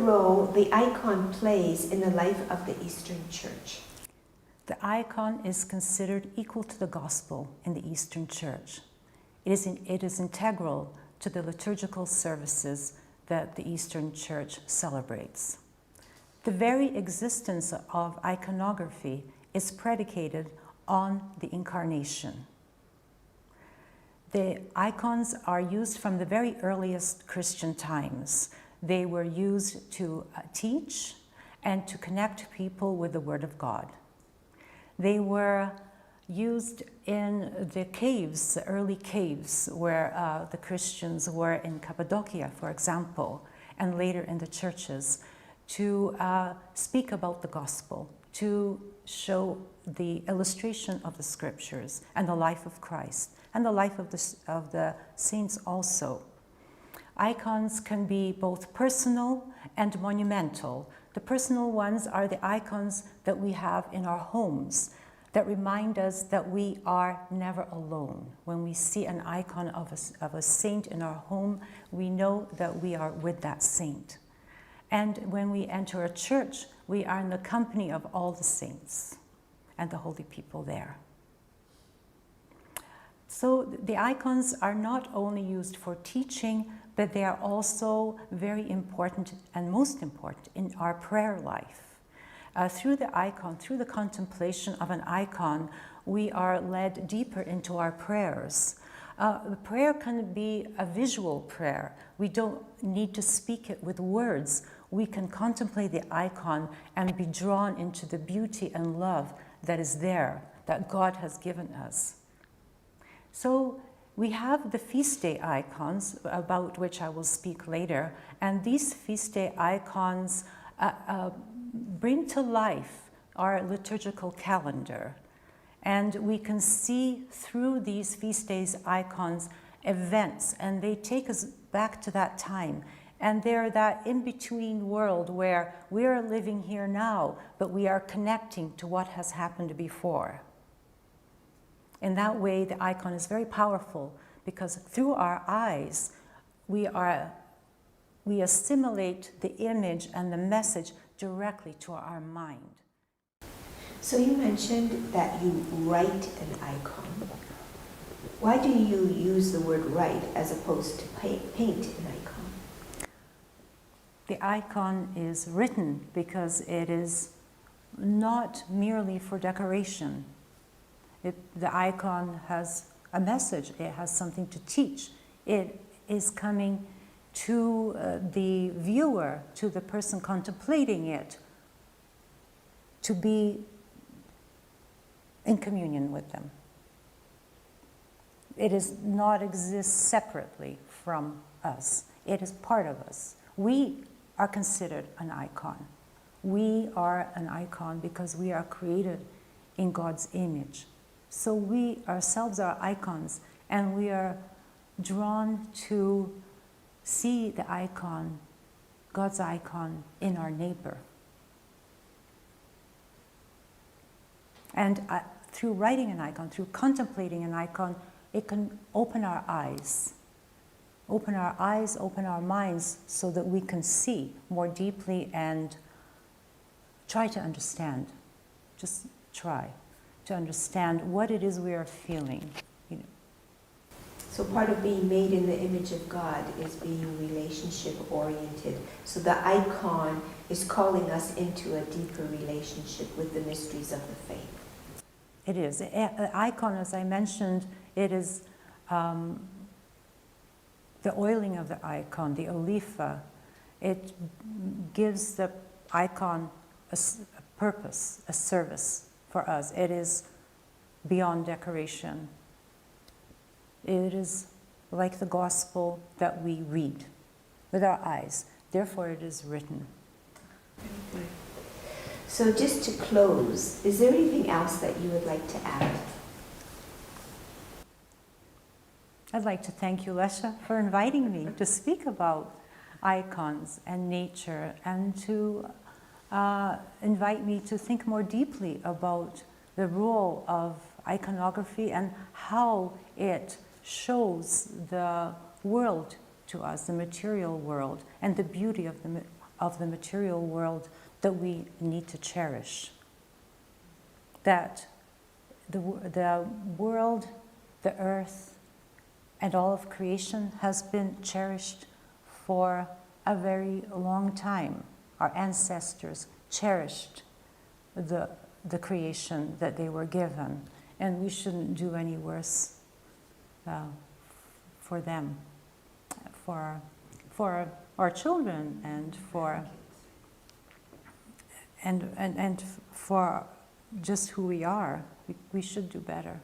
role the icon plays in the life of the Eastern Church? The icon is considered equal to the gospel in the Eastern Church. It is integral to the liturgical services that the Eastern Church celebrates. The very existence of iconography is predicated on the Incarnation. The icons are used from the very earliest Christian times. They were used to teach and to connect people with the Word of God. They were used in the caves, the early caves, where the Christians were in Cappadocia, for example, and later in the churches, to speak about the gospel, to show the illustration of the scriptures and the life of Christ, and the life of the saints also. Icons can be both personal and monumental. The personal ones are the icons that we have in our homes that remind us that we are never alone. When we see an icon of a saint in our home, we know that we are with that saint. And when we enter a church, we are in the company of all the saints and the holy people there. So the icons are not only used for teaching, but they are also very important and most important in our prayer life. Through the icon, through the contemplation of an icon, we are led deeper into our prayers. The prayer can be a visual prayer. We don't need to speak it with words. We can contemplate the icon and be drawn into the beauty and love that is there, that God has given us. So we have the feast day icons, about which I will speak later, and these feast day icons bring to life our liturgical calendar. And we can see through these feast days icons events, and they take us back to that time. And they're that in-between world where we are living here now, but we are connecting to what has happened before. In that way, the icon is very powerful, because through our eyes, we assimilate the image and the message directly to our mind. So you mentioned that you write an icon. Why do you use the word write as opposed to paint an icon? The icon is written because it is not merely for decoration. The icon has a message, it has something to teach. It is coming to the viewer, to the person contemplating it, to be in communion with them. It does not exist separately from us. It is part of us. We are considered an icon. We are an icon because we are created in God's image. So we ourselves are icons, and we are drawn to see the icon, God's icon, in our neighbor. And through writing an icon, through contemplating an icon, it can open our eyes, open our minds, so that we can see more deeply and try to understand. Just try to understand what it is we are feeling. You know. So part of being made in the image of God is being relationship-oriented. So the icon is calling us into a deeper relationship with the mysteries of the faith. It is. The icon, as I mentioned, it is the oiling of the icon, the olifa. It gives the icon a purpose, a service for us. It is beyond decoration. It is like the gospel that we read with our eyes. Therefore, it is written. Very good. So just to close, is there anything else that you would like to add? I'd like to thank you, Lesha, for inviting me to speak about icons and nature, and to invite me to think more deeply about the role of iconography and how it shows the world to us, the material world, and the beauty of of the material world that we need to cherish. That the world, the earth, and all of creation has been cherished for a very long time. Our ancestors cherished the creation that they were given, and we shouldn't do any worse for them, for our children, and for just who we are. We should do better.